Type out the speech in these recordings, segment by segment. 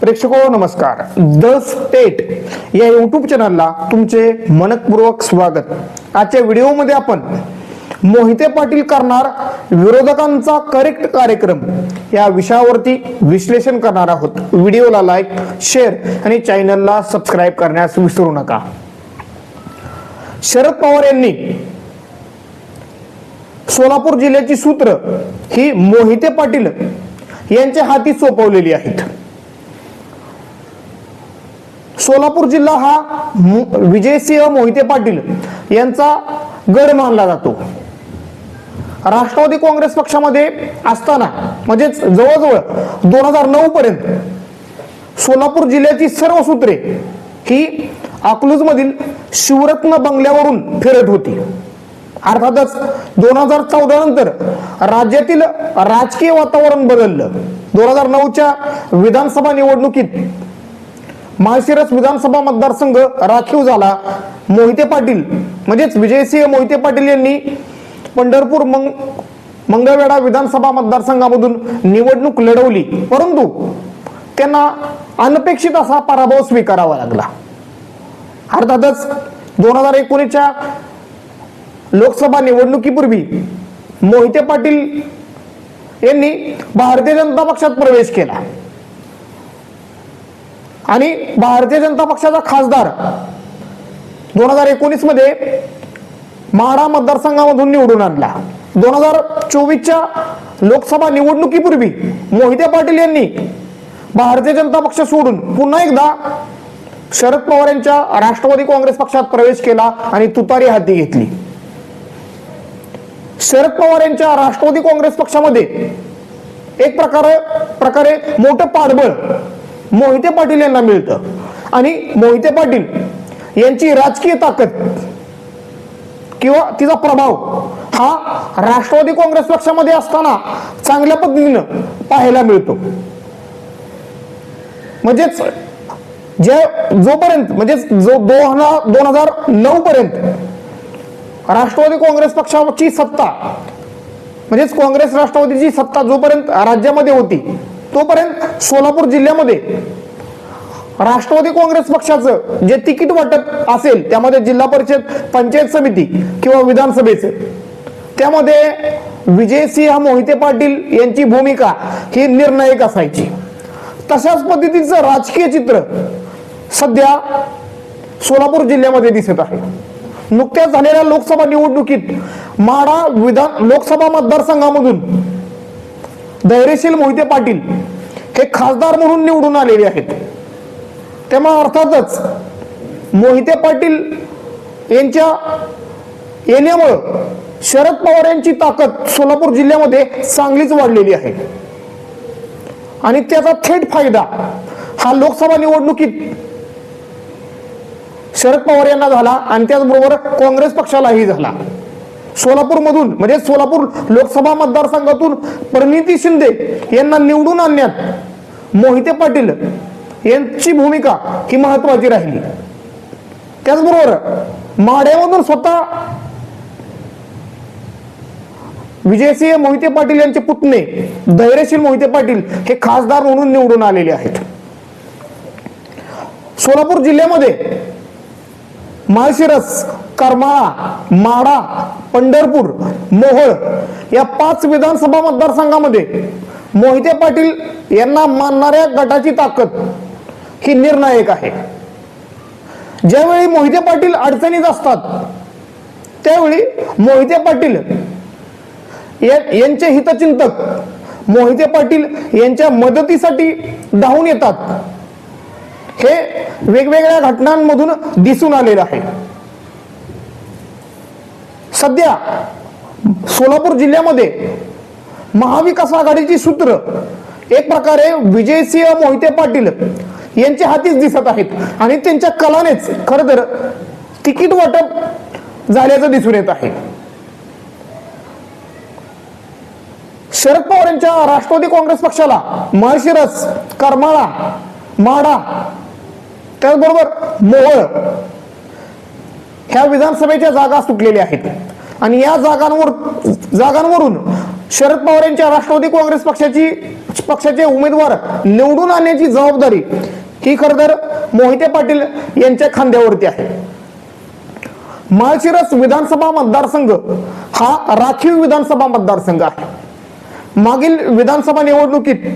प्रेक्षको नमस्कार. The state या YouTube चॅनलला तुमचे मनपूर्वक स्वागत. आजच्या व्हिडिओमध्ये आपण मोहिते पाटील करणार विरोधकांचा करेक्ट कार्यक्रम या विषयावरती विश्लेषण करणार आहोत. व्हिडिओला लाईक, शेअर आणि चॅनलला सबस्क्राईब करण्यास विसरू नका. शरद पवार यांनी सोलापूर जिल्ह्याची सूत्र ही मोहिते पाटील यांच्या हाती सोपवलेली आहेत. सोलापूर जिल्हा हा विजयसिंह मोहिते पाटील यांचा गड मानला जातो. राष्ट्रवादी काँग्रेस पक्षामध्ये असताना म्हणजेच जवळजवळ 2009 पर्यंत सोलापूर जिल्ह्याची सर्व सूत्रे ही अकलूज मधील शिवरत्न बंगल्यावरून फिरत होती. अर्थातच 2014 नंतर राज्यातील राजकीय वातावरण बदललं. 2009च्या विधानसभा निवडणुकीत माळशिरस विधानसभा मतदारसंघ राखीव झाला. मोहिते पाटील म्हणजेच विजयसिंह मोहिते पाटील यांनी पंढरपूर मंगळवेढा विधानसभा मतदारसंघामधून निवडणूक लढवली, परंतु त्यांना अनपेक्षित असा पराभव स्वीकारावा लागला. अर्थातच 2019च्या लोकसभा निवडणुकीपूर्वी मोहिते पाटील यांनी भारतीय जनता पक्षात प्रवेश केला आणि भारतीय जनता पक्षाचा खासदार 2019 मध्ये माढा मतदारसंघामधून निवडून आणला. 2024च्या लोकसभा निवडणुकीपूर्वी मोहिते पाटील यांनी भारतीय जनता पक्ष सोडून पुन्हा एकदा शरद पवार यांच्या राष्ट्रवादी काँग्रेस पक्षात प्रवेश केला आणि तुतारी हाती घेतली. शरद पवार यांच्या राष्ट्रवादी काँग्रेस पक्षामध्ये एक प्रकारे मोठं पाठबळ मोहिते पाटील यांना मिळतं आणि मोहिते पाटील यांची राजकीय ताकद किंवा तिचा प्रभाव हा राष्ट्रवादी काँग्रेस पक्षामध्ये असताना चांगल्या पद्धतीनं पाहायला मिळतो. म्हणजेच जोपर्यंत म्हणजे 2009 पर्यंत राष्ट्रवादी काँग्रेस पक्षाची सत्ता म्हणजेच काँग्रेस राष्ट्रवादीची सत्ता जोपर्यंत राज्यामध्ये होती, तोपर्यंत सोलापूर जिल्ह्यामध्ये राष्ट्रवादी काँग्रेस पक्षाचं जे तिकीट वाटप असेल त्यामध्ये जिल्हा परिषद, पंचायत समिती किंवा विधानसभेचं, त्यामध्ये विजयसिंह मोहिते पाटील यांची भूमिका ही निर्णायक असायची. तशाच पद्धतीचं राजकीय चित्र सध्या सोलापूर जिल्ह्यामध्ये दिसत आहे. नुकत्याच झालेल्या लोकसभा निवडणुकीत माढा लोकसभा मतदारसंघामधून धैर्यशील मोहिते पाटील हे खासदार म्हणून निवडून आलेले आहेत. त्यामुळे अर्थातच मोहिते पाटील यांच्या येण्यामुळे शरद पवार यांची ताकद सोलापूर जिल्ह्यामध्ये चांगलीच वाढलेली आहे आणि त्याचा थेट फायदा हा लोकसभा निवडणुकीत शरद पवार यांना झाला आणि त्याचबरोबर काँग्रेस पक्षालाही झाला. सोलापूरमधून म्हणजे सोलापूर लोकसभा मतदारसंघातून प्रणिती शिंदे यांना निवडून आणण्यात मोहिते पाटील यांची भूमिका ही महत्वाची राहिली. त्याचबरोबर माढ्यामधून स्वतः विजयसिंह मोहिते पाटील यांचे पुतणे धैर्यशील मोहिते पाटील हे खासदार म्हणून निवडून आलेले आहेत. सोलापूर जिल्ह्यामध्ये माळशिरस, करमाळा, माढा, पंढरपूर, मोहोळ या 5 विधानसभा मतदारसंघामध्ये मोहिते पाटील यांना मानणाऱ्या गटाची ताकद ही निर्णायक आहे. ज्यावेळी मोहिते पाटील अडचणीत असतात त्यावेळी मोहिते पाटील यांचे हितचिंतक मोहिते पाटील यांच्या मदतीसाठी धावून येतात. हे वेगवेगळ्या घटनांमधून दिसून आलेलं आहे. सध्या सोलापूर जिल्ह्यामध्ये महाविकास आघाडीची सूत्र एक प्रकारे विजयसिंह मोहिते पाटील यांच्या हातीच दिसत आहेत आणि त्यांच्या कलानेच खरं तर तिकीट वाटप झाल्याचं दिसून येत आहे. शरद पवार यांच्या राष्ट्रवादी काँग्रेस पक्षाला माळशिरस, करमाळा, माढा त्याचबरोबर मोहोळ ह्या विधानसभेच्या जागा सुटलेल्या आहेत आणि या जागांवरून शरद पवार यांच्या राष्ट्रवादी काँग्रेस पक्षाचे उमेदवार निवडून आणण्याची जबाबदारी ही खरं तर मोहिते पाटील यांच्या खांद्यावरती आहे. माळशिरस विधानसभा मतदारसंघ हा राखीव विधानसभा मतदारसंघ आहे. मागील विधानसभा निवडणुकीत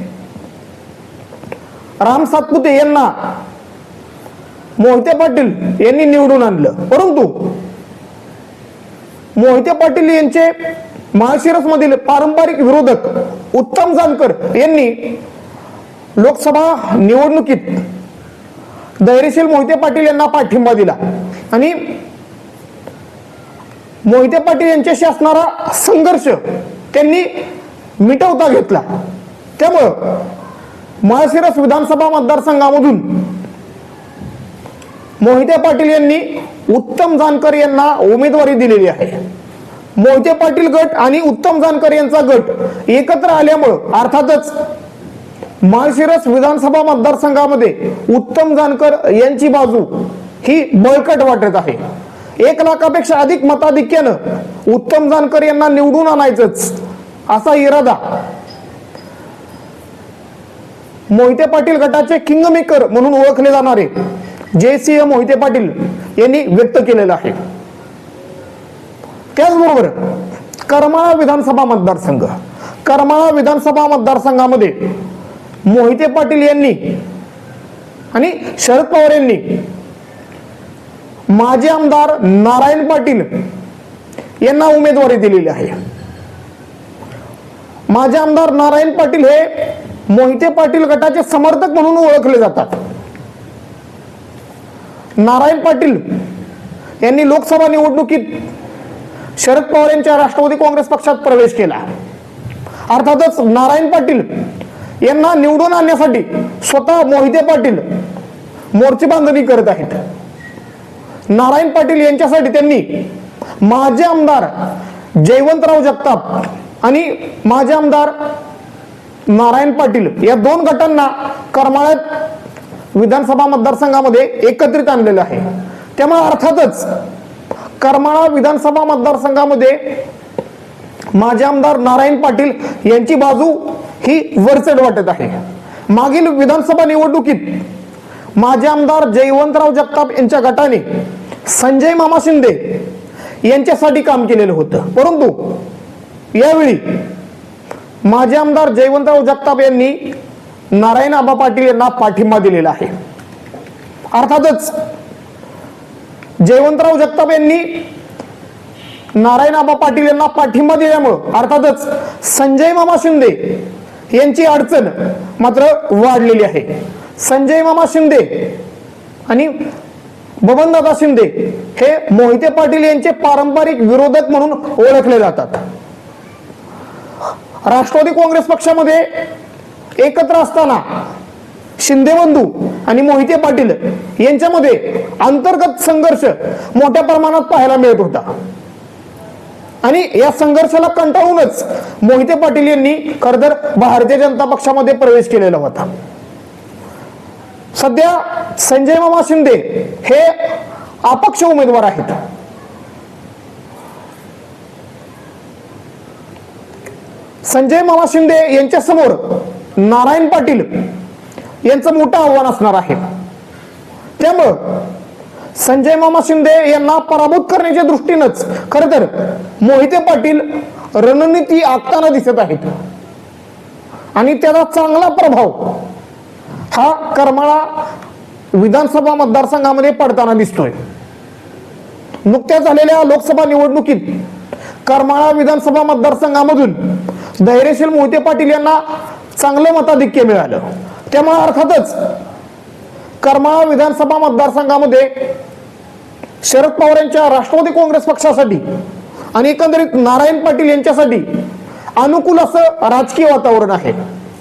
राम सातपुते यांना मोहिते पाटील यांनी निवडून आणलं, परंतु मोहिते पाटील यांचे माळशिरस मधील पारंपरिक विरोधक उत्तम जानकर यांनी लोकसभा निवडणुकीत धैर्यशील मोहिते पाटील यांना पाठिंबा दिला आणि मोहिते पाटील यांच्याशी असणारा संघर्ष त्यांनी मिटवता घेतला. त्यामुळं माळशिरस विधानसभा मतदारसंघामधून मोहिते पाटील यांनी उत्तम जानकर यांना उमेदवारी दिलेली आहे. मोहिते पाटील गट आणि उत्तम जानकर यांचा गट एकत्र आल्यामुळं अर्थातच माळशिरस विधानसभा मतदारसंघामध्ये उत्तम जानकर यांची बाजू ही बळकट वाटत आहे. 1 लाखापेक्षा अधिक मताधिक्यानं उत्तम जानकर यांना निवडून आणायचंच असा इरादा मोहिते पाटील गटाचे किंगमेकर म्हणून ओळखले जाणारे जयसिंह मोहिते पाटील यांनी व्यक्त केलेला आहे. त्याचबरोबर करमाळा विधानसभा मतदारसंघामध्ये मोहिते पाटील यांनी आणि शरद पवार यांनी माजी आमदार नारायण पाटील यांना उमेदवारी दिलेली आहे. माजी आमदार नारायण पाटील हे मोहिते पाटील गटाचे समर्थक म्हणून ओळखले जातात. नारायण पाटील यांनी लोकसभा निवडणुकीत शरद पवार यांच्या राष्ट्रवादी काँग्रेस पक्षात प्रवेश केला. अर्थातच नारायण पाटील यांना निवडून आणण्यासाठी स्वतः मोहिते पाटील मोर्चे बांधणी करत आहेत. नारायण पाटील यांच्यासाठी त्यांनी माजी आमदार जयवंतराव जगताप आणि माजी आमदार नारायण पाटील या 2 गटांना करमाळ्यात विधानसभा मतदारसंघामध्ये एकत्रित आणलेलं आहे. त्यामुळे अर्थातच करमाळा विधानसभा मतदारसंघामध्ये माजी आमदार नारायण पाटील यांची बाजू ही वरचढ वाटत आहे. मागील विधानसभा निवडणुकीत माजी आमदार जयवंतराव जगताप यांच्या गटाने संजय मामा शिंदे यांच्यासाठी काम केलेलं होतं, परंतु यावेळी माजी आमदार जयवंतराव जगताप यांनी नारायण आबा पाटील यांना पाठिंबा दिलेला आहे. अर्थातच जयवंतराव जगताप यांनी नारायण आबा पाटील यांना पाठिंबा दिल्यामुळे अर्थातच संजय मामा शिंदे यांची अडचण मात्र वाढलेली आहे. संजय मामा शिंदे आणि बबनदादा शिंदे हे मोहिते पाटील यांचे पारंपरिक विरोधक म्हणून ओळखले जातात. राष्ट्रवादी काँग्रेस पक्षामध्ये एकत्र असताना शिंदे बंधू आणि मोहिते पाटील यांच्यामध्ये अंतर्गत संघर्ष मोठ्या प्रमाणात पाहायला मिळत होता आणि या संघर्षाला कंटाळूनच मोहिते पाटील यांनी खरतर भारतीय जनता पक्षामध्ये प्रवेश केलेला होता. सध्या संजय मामा शिंदे हे अपक्ष उमेदवार आहेत. संजय मामा शिंदे यांच्या समोर नारायण पाटील यांचं मोठं आव्हान असणार आहे. त्यामुळं संजय मामा शिंदे यांना पराभूत करण्याच्या दृष्टीनंच खरं तर मोहिते पाटील रणनीती आखताना दिसत आहेत आणि त्याचा चांगला प्रभाव हा करमाळा विधानसभा मतदारसंघामध्ये पडताना दिसतोय. नुकत्याच झालेल्या लोकसभा निवडणुकीत करमाळा विधानसभा मतदारसंघामधून धैर्यशील मोहिते पाटील यांना चांगलं मताधिक्य मिळालं. त्यामुळे अर्थातच करमाळा विधानसभा मतदारसंघामध्ये शरद पवार यांच्या राष्ट्रवादी काँग्रेस पक्षासाठी आणि एकंदरीत नारायण पाटील यांच्यासाठी अनुकूल असं राजकीय वातावरण आहे.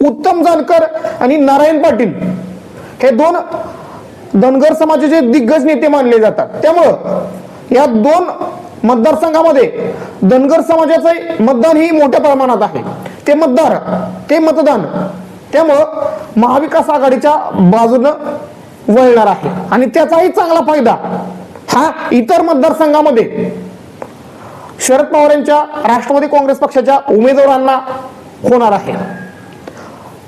उत्तम जानकर आणि नारायण पाटील हे 2 धनगर समाजाचे दिग्गज नेते मानले जातात. त्यामुळं या 2 मतदारसंघामध्ये धनगर समाजाचे मतदान ही मोठ्या प्रमाणात आहे. ते मतदान त्यामुळं महाविकास आघाडीच्या बाजूनं वळणार आहे आणि त्याचाही चांगला फायदा हा इतर मतदारसंघामध्ये शरद पवार यांच्या राष्ट्रवादी काँग्रेस पक्षाच्या उमेदवारांना होणार आहे.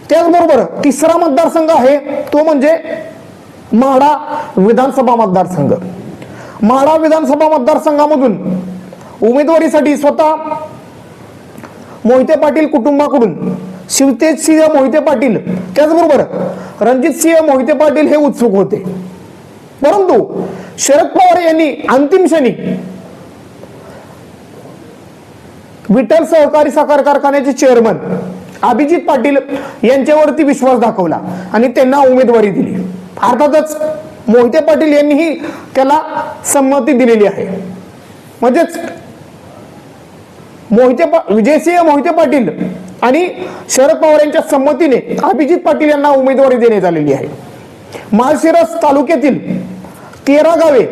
त्याचबरोबर तिसरा मतदारसंघ आहे तो म्हणजे माढा विधानसभा मतदारसंघ. माढा विधानसभा मतदारसंघामधून उमेदवारीसाठी स्वतः मोहिते पाटील कुटुंबाकडून शिवतेजसिंह मोहिते पाटील त्याचबरोबर रणजितसिंह मोहिते पाटील हे उत्सुक होते. परंतु शरद पवार यांनी अंतिम क्षणी विठ्ठल सहकारी साखर कारखान्याचे चेअरमन अभिजित पाटील यांच्यावरती विश्वास दाखवला आणि त्यांना उमेदवारी दिली. अर्थातच मोहिते पाटील यांनीही त्याला संमती दिलेली आहे. म्हणजेच विजयसिंह मोहिते पाटील आणि शरद पवार यांच्या संमतीने अभिजित पाटील यांना उमेदवारी देण्यात आलेली आहे. माळशिरस तालुक्यातील 13 गावे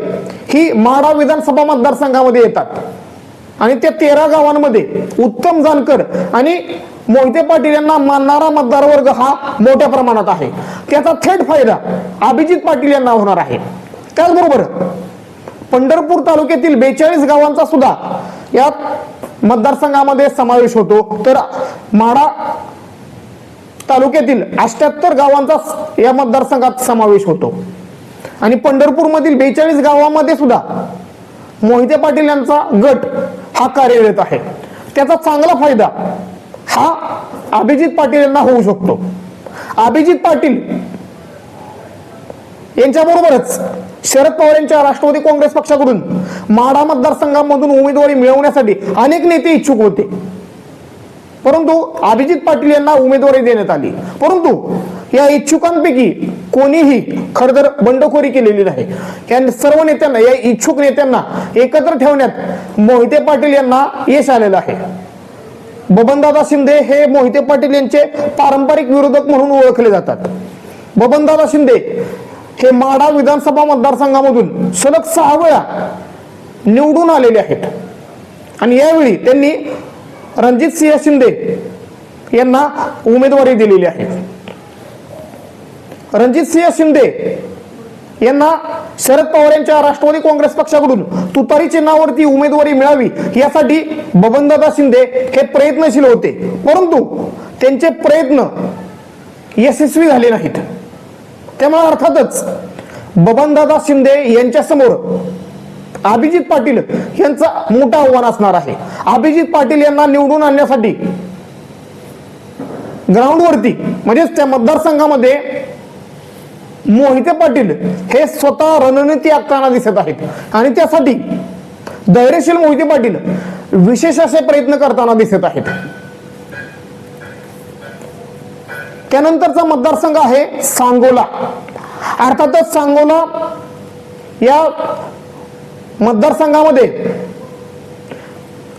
ही माढा विधानसभा मतदारसंघामध्ये येतात आणि त्या 13 गावांमध्ये उत्तम जानकर आणि मोहिते पाटील यांना मानणारा मतदार वर्ग हा मोठ्या प्रमाणात आहे. त्याचा थेट फायदा अभिजित पाटील यांना होणार आहे. त्याचबरोबर पंढरपूर तालुक्यातील 42 गावांचा सुद्धा या मतदारसंघामध्ये समावेश होतो. तर माढा तालुक्यातील 78 गावांचा या मतदारसंघात समावेश होतो आणि पंढरपूर मधील 42 गावांमध्ये सुद्धा मोहिते पाटील यांचा गट हा कार्यरत आहे. त्याचा चांगला फायदा हा अभिजित पाटील यांना होऊ शकतो. अभिजित पाटील यांच्याबरोबरच शरद पवार यांच्या राष्ट्रवादी काँग्रेस पक्षाकडून माढा मतदारसंघामधून उमेदवारी मिळवण्यासाठी अनेक नेते इच्छुक होते, परंतु अभिजित पाटील यांना उमेदवारी देण्यात आली. परंतु या इच्छुकांपैकी कोणीही खरतर बंडखोरी केलेली नाही. या सर्व नेत्यांना, या इच्छुक नेत्यांना एकत्र ठेवण्यात मोहिते पाटील यांना यश आलेलं आहे. बबनदादा शिंदे हे मोहिते पाटील यांचे पारंपरिक विरोधक म्हणून ओळखले जातात. बबनदादा शिंदे हे माढा विधानसभा मतदारसंघामधून सलग 6 वेळा निवडून आलेले आहेत आणि यावेळी त्यांनी रणजितसिंह शिंदे यांना उमेदवारी दिलेली आहे. रणजितसिंह शिंदे यांना शरद पवार यांच्या राष्ट्रवादी काँग्रेस पक्षाकडून तुतारी चिन्हावरती उमेदवारी मिळावी यासाठी बबनदादा शिंदे हे प्रयत्नशील होते, परंतु त्यांचे प्रयत्न यशस्वी झाले नाहीत. त्यामुळे अर्थातच बबनदादा शिंदे यांच्या समोर अभिजित पाटील यांचा मोठं आव्हान असणार आहे. अभिजित पाटील यांना निवडून आणण्यासाठी ग्राउंडवरती म्हणजेच त्या मतदारसंघामध्ये मोहिते पाटील हे स्वतः रणनीती आखताना दिसत आहेत आणि त्यासाठी धैर्यशील मोहिते पाटील विशेष असे प्रयत्न करताना दिसत आहेत. त्यानंतरचा मतदारसंघ आहे सांगोला. अर्थातच सांगोला या मतदारसंघामध्ये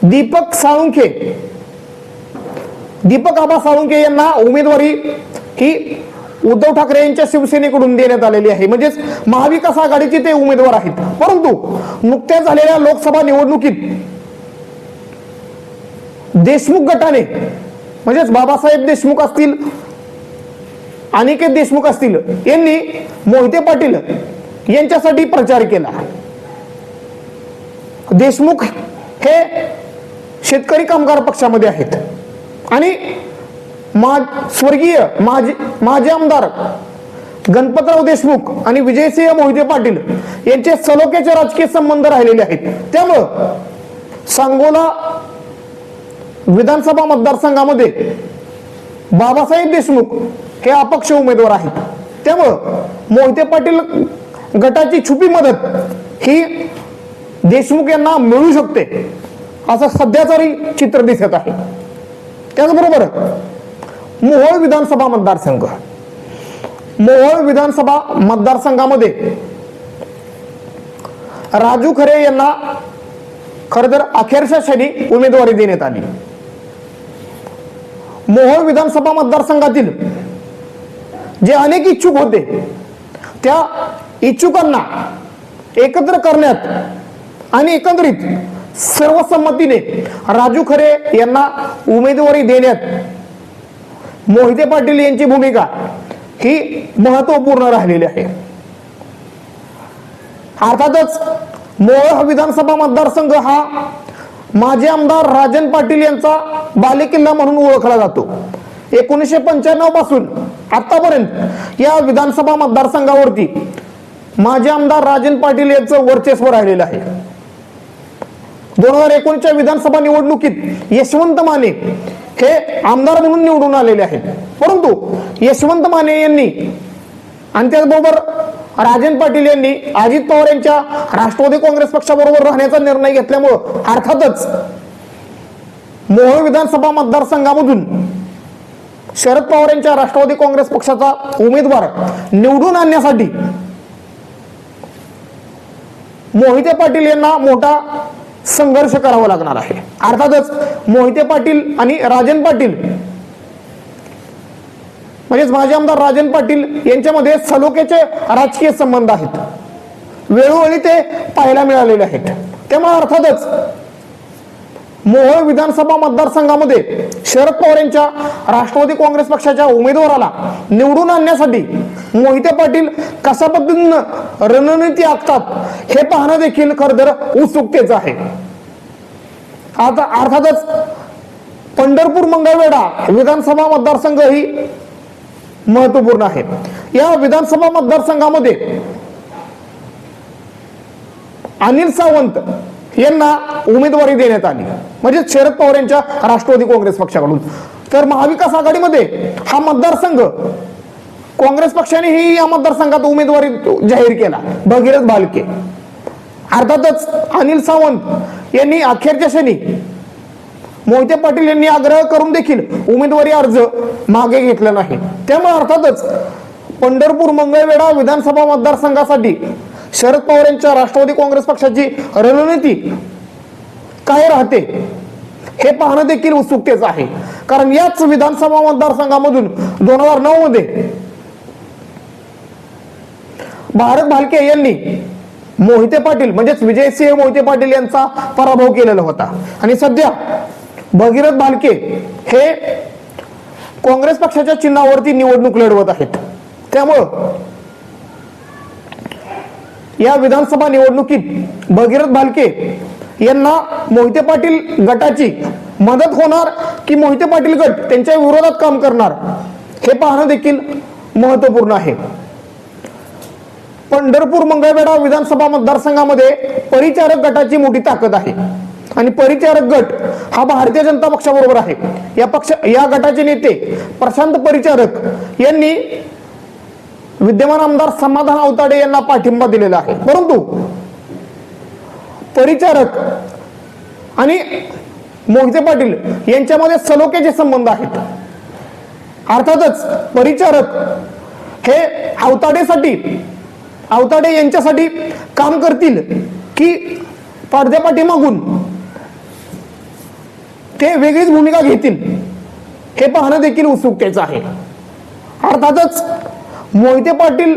दीपक आबा साळुंखे यांना उमेदवारी ही उद्धव ठाकरे यांच्या शिवसेनेकडून देण्यात आलेली आहे. म्हणजेच महाविकास आघाडीचे ते उमेदवार आहेत. परंतु नुकत्याच झालेल्या लोकसभा निवडणुकीत देशमुख गटाने म्हणजेच बाबासाहेब देशमुख असतील, अनिकेत देशमुख असतील यांनी मोहिते पाटील यांच्यासाठी प्रचार केला. देशमुख हे शेतकरी कामगार पक्षामध्ये आहेत आणि स्वर्गीय माजी आमदार गणपतराव देशमुख आणि विजयसिंह मोहिते पाटील यांचे सलोख्याचे राजकीय संबंध राहिलेले आहेत. त्यामुळं सांगोला विधानसभा मतदारसंघामध्ये बाबासाहेब देशमुख हे अपक्ष उमेदवार आहेत. त्यामुळं मोहिते पाटील गटाची छुपी मदत ही देशमुख यांना मिळू शकते असं सध्या तरी चित्र दिसत आहे. त्याचबरोबर मोहोळ विधानसभा मतदारसंघ, मोहोळ विधानसभा मतदारसंघामध्ये राजू खरे यांना खरं तर अखेरच्या क्षणी उमेदवारी देण्यात आली. मोहोळ विधानसभा मतदारसंघातील जे अनेक इच्छुक होते त्या इच्छुकांना एकत्र करण्यात आणि एकंदरीत सर्वसंमतीने राजू खरे यांना उमेदवारी देण्यात मोहिते पाटील यांची भूमिका ही महत्वपूर्ण राहिलेली आहे. अर्थातच मोहोळ विधानसभा मतदारसंघ हा माजी आमदार राजन पाटील यांचा बालेकिल्ला म्हणून ओळखला जातो. 1995 पासून आतापर्यंत या विधानसभा मतदारसंघावरती माजी आमदार राजन पाटील यांचं वर्चस्व राहिलेलं आहे. 2019च्या विधानसभा निवडणुकीत यशवंत माने हे आमदार म्हणून निवडून आलेले आहेत. परंतु यशवंत माने यांनी आणि त्याचबरोबर राजन पाटील यांनी अजित पवार यांच्या राष्ट्रवादी काँग्रेस पक्षाबरोबर राहण्याचा निर्णय घेतल्यामुळे अर्थातच मोहोळ विधानसभा मतदारसंघामधून शरद पवार यांच्या राष्ट्रवादी काँग्रेस पक्षाचा उमेदवार निवडून आणण्यासाठी मोहिते पाटील यांना मोठा संघर्ष करावा लागणार आहे. अर्थातच मोहिते पाटील आणि राजन पाटील म्हणजेच माजी आमदार राजन पाटील यांच्यामध्ये सलोख्याचे राजकीय संबंध आहेत. वेळोवेळी ते पाहायला मिळालेले आहेत. त्यामुळे अर्थातच मोहोळ विधानसभा मतदारसंघामध्ये शरद पवार यांच्या राष्ट्रवादी काँग्रेस पक्षाच्या उमेदवाराला निवडून आणण्यासाठी मोहिते पाटील कशा पद्धतीनं रणनीती आखतात हे पाहणं देखील खरं तर उत्सुकतेचं आहे. आता अर्थातच पंढरपूर मंगळवेढा विधानसभा मतदारसंघ ही महत्वपूर्ण आहे. या विधानसभा मतदारसंघामध्ये अनिल सावंत यांना उमेदवारी देण्यात आली, म्हणजे शरद पवार यांच्या राष्ट्रवादी काँग्रेस पक्षाकडून. तर महाविकास आघाडीमध्ये हा मतदारसंघ काँग्रेस पक्षानेही या मतदारसंघात उमेदवारी जाहीर केला, भगीरथ भालके. अर्थातच अनिल सावंत यांनी अखेरच्या क्षणी मोहिते पाटील यांनी आग्रह करून देखील उमेदवारी अर्ज मागे घेतला नाही. त्यामुळे अर्थातच पंढरपूर मंगळवेढा विधानसभा मतदारसंघासाठी शरद पवार यांच्या राष्ट्रवादी काँग्रेस पक्षाची रणनीती काय राहते हे पाहणं देखील उत्सुकतेचं आहे. कारण याच विधानसभा मतदारसंघामधून 2009 मध्ये भारत भालके यांनी मोहिते पाटील म्हणजेच विजयसिंह मोहिते पाटील यांचा पराभव केलेला होता. आणि सध्या भगीरथ भालके हे काँग्रेस पक्षाच्या चिन्हावरती निवडणूक लढवत आहेत. त्यामुळं या विधानसभा निवडणुकीत भगीरथ भालके यांना मोहिते पाटील गटाची मदत होणार की मोहिते पाटील गट त्यांच्या विरोधात काम करणार हे पाहणं देखील महत्वपूर्ण आहे. पंढरपूर मंगळवेढा विधानसभा मतदारसंघामध्ये परिचारक गटाची मोठी ताकद आहे आणि परिचारक गट हा भारतीय जनता पक्षाबरोबर आहे. या गटाचे नेते प्रशांत परिचारक यांनी विद्यमान आमदार समाधान आवताडे यांना पाठिंबा दिलेला आहे. परंतु परिचारक आणि मोहिते पाटील यांच्यामध्ये सलोख्याचे संबंध आहेत. अर्थातच परिचारक हे आवताडे यांच्यासाठी काम करतील की पडद्यापाठीमागून ते वेगळीच भूमिका घेतील हे पाहणं देखील उत्सुकतेचं आहे. अर्थातच मोहिते पाटील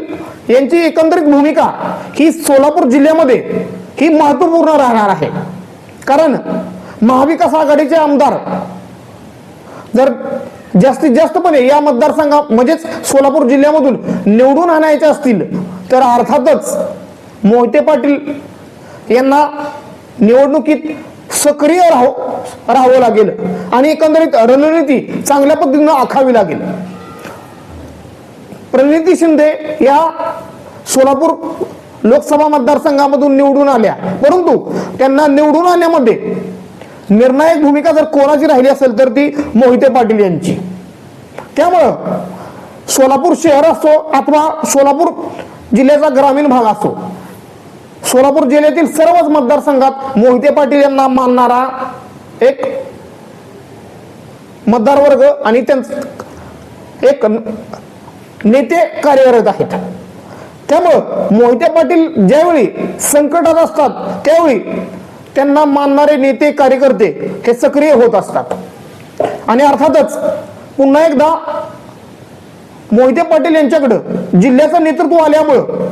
यांची एकंदरीत भूमिका ही सोलापूर जिल्ह्यामध्ये ही महत्वपूर्ण राहणार आहे. कारण महाविकास आघाडीचे आमदार जर जास्तीत जास्तपणे या मतदारसंघात म्हणजेच सोलापूर जिल्ह्यामधून निवडून आणायचे असतील तर अर्थातच मोहिते पाटील यांना निवडणुकीत सक्रिय राहावं लागेल आणि एकंदरीत रणनीती चांगल्या पद्धतीने आखावी लागेल. प्रणिती शिंदे या सोलापूर लोकसभा मतदारसंघामधून निवडून आल्या, परंतु त्यांना निवडून आणण्यामध्ये निर्णायक भूमिका जर कोणाची राहिली असेल तर ती मोहिते पाटील यांची. त्यामुळं सोलापूर शहर असो अथवा सोलापूर जिल्ह्याचा ग्रामीण भाग असो, सोलापूर जिल्ह्यातील सर्वच मतदारसंघात मोहिते पाटील यांना मानणारा एक मतदार वर्ग आणि त्यांचे एक नेते कार्यरत आहेत. त्यामुळं मोहिते पाटील ज्यावेळी संकटात असतात त्यावेळी त्यांना मानणारे नेते कार्यकर्ते हे सक्रिय होत असतात. आणि अर्थातच पुन्हा एकदा मोहिते पाटील यांच्याकडं जिल्ह्याचं नेतृत्व आल्यामुळं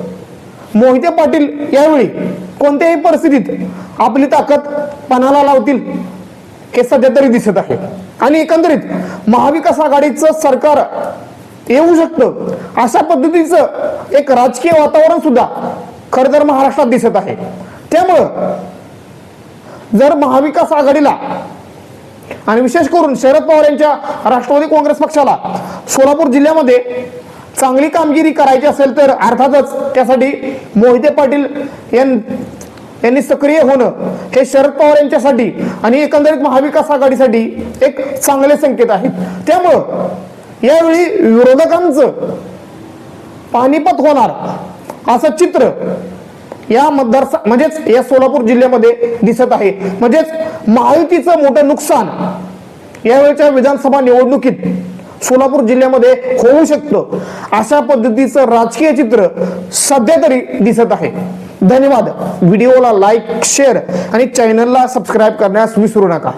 मोहिते पाटील यावेळी कोणत्याही परिस्थितीत आपली ताकद पणाला लावतील हे सध्या तरी दिसत आहे. आणि एकंदरीत महाविकास आघाडीचं सरकार येऊ शकतं अशा पद्धतीचं एक राजकीय वातावरण सुद्धा खरं तर महाराष्ट्रात दिसत आहे. त्यामुळं जर महाविकास आघाडीला आणि विशेष करून शरद पवार यांच्या राष्ट्रवादी काँग्रेस पक्षाला सोलापूर जिल्ह्यामध्ये चांगली कामगिरी करायची असेल तर अर्थातच त्यासाठी मोहिते पाटील यांनी सक्रिय होणं हे शरद पवार यांच्यासाठी आणि एकंदरीत महाविकास आघाडीसाठी एक चांगले संकेत आहेत. त्यामुळं यावेळी विरोधकांचं पानिपत होणार असं चित्र या म्हणजेच या सोलापूर जिल्ह्यामध्ये दिसत आहे. म्हणजेच महायुतीचं मोठं नुकसान यावेळेच्या विधानसभा निवडणुकीत सोलापूर जिल्ह्यामध्ये होऊ शकतं अशा पद्धतीचं राजकीय चित्र सध्या तरी दिसत आहे. धन्यवाद. व्हिडिओला लाईक, शेअर आणि चॅनलला सबस्क्राईब करण्यास विसरू नका.